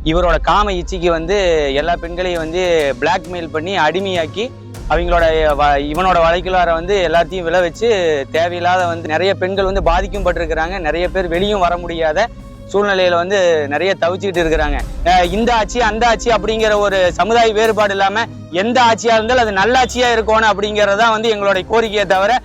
இவரோட காம இச்சைக்கு வந்து எல்லா பெண்களையும் வந்து பிளாக்மெயில் பண்ணி அடிமையாக்கி அவங்களோட இவனோட வழக்கிலார வந்து எல்லாத்தையும் விளை வச்சு தேவையில்லாத வந்து நிறைய பெண்கள் வந்து பாதிக்கும் பட்டிருக்கிறாங்க. நிறைய பேர் வெளியும் வர முடியாத சூழ்நிலையில வந்து நிறைய தவிச்சுக்கிட்டு இருக்கிறாங்க. இந்த ஆட்சி அந்த ஆட்சி அப்படிங்கிற ஒரு சமுதாய வேறுபாடு இல்லாம எந்த ஆட்சியா இருந்தாலும் அது நல்ல ஆட்சியா இருக்கணும் அப்படிங்கறதான் வந்து எங்களுடைய கோரிக்கையை தவிர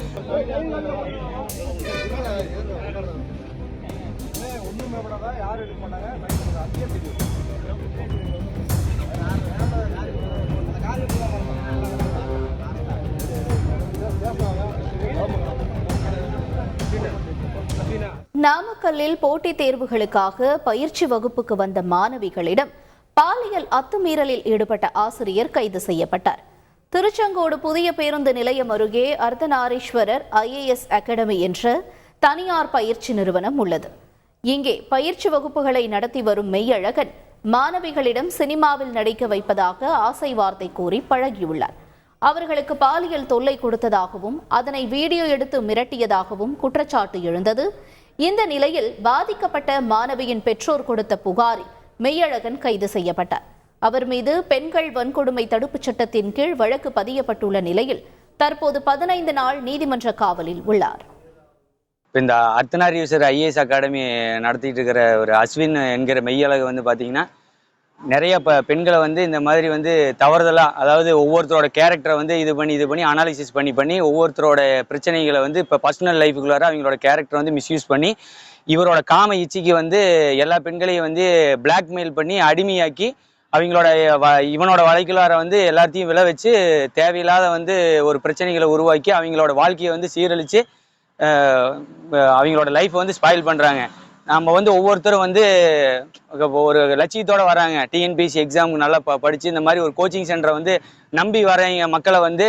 நாமக்கல்லில் போட்டித் தேர்வுகளுக்காக பயிற்சி வகுப்புக்கு வந்த மாணவிகளிடம் பாலியல் அத்துமீறலில் ஈடுபட்ட ஆசிரியர் கைது செய்யப்பட்டார். திருச்செங்கோடு புதிய பேருந்து நிலையம் அருகே அர்த்தநாரீஸ்வரர் IAS அகாடமி என்ற தனியார் பயிற்சி நிறுவனம் உள்ளது. இங்கே பயிற்சி வகுப்புகளை நடத்தி வரும் மெய்யழகன் மாணவிகளிடம் சினிமாவில் நடிக்க வைப்பதாக ஆசை வார்த்தை கூறி பழகியுள்ளார். அவர்களுக்கு பாலியல் தொல்லை கொடுத்ததாகவும் அதனை வீடியோ எடுத்து மிரட்டியதாகவும் குற்றச்சாட்டு எழுந்தது. இந்த நிலையில் பாதிக்கப்பட்ட மாணவியின் பெற்றோர் கொடுத்த புகாரில் மெய்யழகன் கைது செய்யப்பட்டார். அவர் மீது பெண்கள் வன்கொடுமை தடுப்புச் சட்டத்தின் கீழ் வழக்கு பதியப்பட்டுள்ள நிலையில் தற்போது 15 நாள் நீதிமன்ற காவலில் உள்ளார். இந்த அர்த்தநாரீஸ்வரர் IAS அகாடமி நடத்திட்டு இருக்கிற ஒரு அஸ்வின் என்கிற மெய்யழகு வந்து பார்த்தீங்கன்னா நிறைய பெண்களை வந்து இந்த மாதிரி வந்து தவறுதலாக, அதாவது ஒவ்வொருத்தரோட கேரக்டரை வந்து இது பண்ணி அனாலிசிஸ் பண்ணி ஒவ்வொருத்தரோட பிரச்சனைகளை வந்து இப்போ பர்சனல் லைஃபுக்குள்ளார அவங்களோட கேரக்டரை வந்து மிஸ்யூஸ் பண்ணி இவரோட காம இச்சைக்கு வந்து எல்லா பெண்களையும் வந்து பிளாக்மெயில் பண்ணி அடிமையாக்கி அவங்களோட இவனோட வழக்கிலார வந்து எல்லாத்தையும் விளை வச்சு தேவையில்லாத வந்து ஒரு பிரச்சனைகளை உருவாக்கி அவங்களோட வாழ்க்கையை வந்து சீரழித்து அவங்களோட லைஃப்பை வந்து ஸ்பாயில் பண்ணுறாங்க. நம்ம வந்து ஒவ்வொருத்தரும் வந்து ஒரு லட்சியத்தோடு வராங்க. TNPSC எக்ஸாமுக்கு நல்லா படித்து இந்த மாதிரி ஒரு கோச்சிங் சென்டரை வந்து நம்பி வரவங்க மக்களை வந்து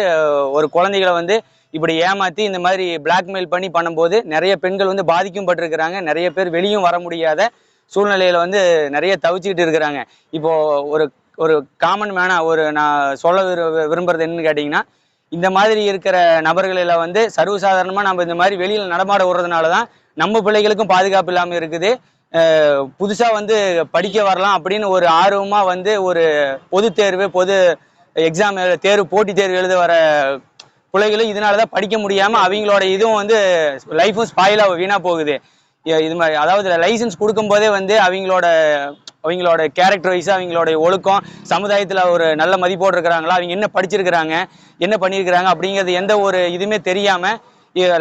ஒரு குழந்தைகளை வந்து இப்படி ஏமாற்றி இந்த மாதிரி பிளாக்மெயில் பண்ணி பண்ணும்போது நிறைய பெண்கள் வந்து பாதிக்கும் பட்டிருக்கிறாங்க. நிறைய பேர் வெளியும் வர முடியாத சூழ்நிலையில் வந்து நிறைய தவிச்சுக்கிட்டு இருக்கிறாங்க. இப்போது ஒரு காமன் மேனாக நான் சொல்ல விரும்புகிறது என்னன்னு கேட்டிங்கன்னா, இந்த மாதிரி இருக்கிற நபர்களில் வந்து சர்வசாதாரணமாக நம்ம இந்த மாதிரி வெளியில் நடமாட விடுறதுனால தான் நம்ம பிள்ளைகளுக்கும் பாதுகாப்பு இல்லாமல் இருக்குது. புதுசாக வந்து படிக்க வரலாம் அப்படின்னு ஒரு ஆர்வமாக வந்து ஒரு பொது எக்ஸாம் போட்டித் தேர்வு எழுத வர பிள்ளைகளும் இதனால தான் படிக்க முடியாமல் அவங்களோட இதுவும் வந்து லைஃப்பும் ஸ்பாயிலாக வீணாக போகுது. இது மாதிரி அதாவது லைசன்ஸ் கொடுக்கும்போதே வந்து அவங்களோட கேரக்டர் வைஸாக அவங்களோட ஒழுக்கம் சமுதாயத்தில் ஒரு நல்ல மதிப்போடு இருக்கிறாங்களா, அவங்க என்ன படிச்சிருக்கிறாங்க, என்ன பண்ணியிருக்கிறாங்க அப்படிங்கிறது எந்த ஒரு இதுவுமே தெரியாமல்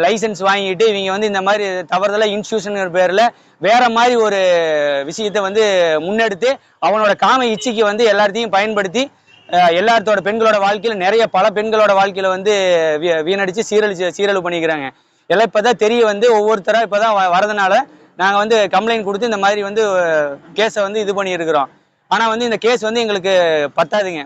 லைசன்ஸ் வாங்கிட்டு இவங்க வந்து இந்த மாதிரி தவறுதலாக இன்ஸ்டியூஷன் பேரில் வேற மாதிரி ஒரு விஷயத்தை வந்து முன்னெடுத்து அவனோட காம இச்சைக்கு வந்து எல்லாத்தையும் பயன்படுத்தி எல்லாத்தோட பெண்களோட வாழ்க்கையில் பல பெண்களோட வாழ்க்கையில் வந்து வீணடித்து சீரழிவு பண்ணிக்கிறாங்க. எல்லாம் இப்போ தான் தெரிய வந்து ஒவ்வொருத்தராக இப்போ தான் வரதுனால நாங்கள் வந்து கம்ப்ளைண்ட் கொடுத்து இந்த மாதிரி வந்து கேஸை வந்து இது பண்ணியிருக்கிறோம். ஆனால் வந்து இந்த கேஸ் வந்து எங்களுக்கு பத்தாதுங்க.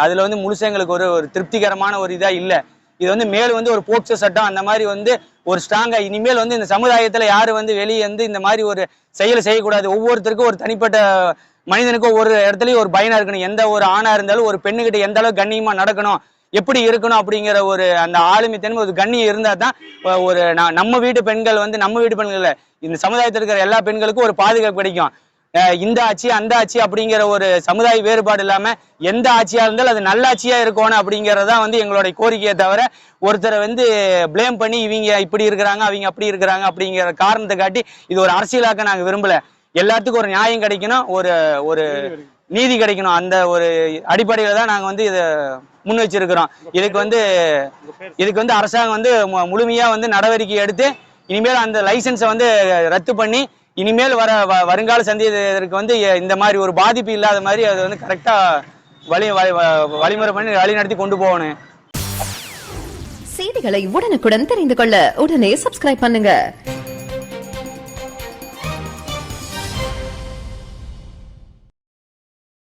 அதில் வந்து முழுசாக எங்களுக்கு ஒரு திருப்திகரமான ஒரு இதாக இல்லை. இது வந்து மேல் வந்து ஒரு போக்சோ சட்டம் அந்த மாதிரி வந்து ஒரு ஸ்ட்ராங்காக இனிமேல் வந்து இந்த சமுதாயத்தில் யாரும் வந்து வெளியே வந்து இந்த மாதிரி ஒரு செயலை செய்யக்கூடாது. ஒவ்வொருத்தருக்கும் ஒரு தனிப்பட்ட மனிதனுக்கும் ஒரு இடத்துலையும் ஒரு பயனாக இருக்கணும். எந்த ஒரு ஆணாக இருந்தாலும் ஒரு பெண்ணுக்கிட்ட எந்த அளவுக்கு கண்ணியமாக நடக்கணும், எப்படி இருக்கணும் அப்படிங்கிற ஒரு அந்த ஆளுமைத்தன்மை ஒரு கண்ணியம் இருந்தால் தான் ஒரு நம்ம வீட்டு பெண்கள் இந்த சமுதாயத்தில் இருக்கிற எல்லா பெண்களுக்கும் ஒரு பாதுகாப்பு கிடைக்கும். இந்த ஆட்சி அந்த ஆட்சி அப்படிங்கிற ஒரு சமுதாய வேறுபாடு இல்லாம எந்த ஆட்சியா இருந்தாலும் அது நல்ல ஆட்சியா இருக்கணும் அப்படிங்கறதான் வந்து எங்களுடைய கோரிக்கையை தவிர ஒருத்தரை வந்து பிளேம் பண்ணி இவங்க இப்படி இருக்கிறாங்க அவங்க அப்படி இருக்கிறாங்க அப்படிங்கிற காரணத்தை காட்டி இது ஒரு அரசியலாக்க நாங்க விரும்பல. எல்லாத்துக்கும் ஒரு நியாயம் கிடைக்கணும், ஒரு நீதி கிடைக்கணும். அந்த ஒரு அடிப்படையில தான் நாங்க வந்து இதை முன் வச்சிருக்கிறோம். இதுக்கு வந்து அரசாங்கம் வந்து முழுமையா வந்து நடவடிக்கை எடுத்து இனிமேல் அந்த லைசன்ஸை வந்து ரத்து பண்ணி இனிமேல் வருங்கால சந்ததியினருக்கு வந்து இந்த மாதிரி ஒரு பாதிப்பு இல்லாத மாதிரி அது வந்து கரெக்டா வழிமுறை பண்ணி வழி நடத்தி கொண்டு போகணும். செய்திகளை உடனுக்குடன் தெரிந்து கொள்ள உடனே சப்ஸ்கிரைப் பண்ணுங்க.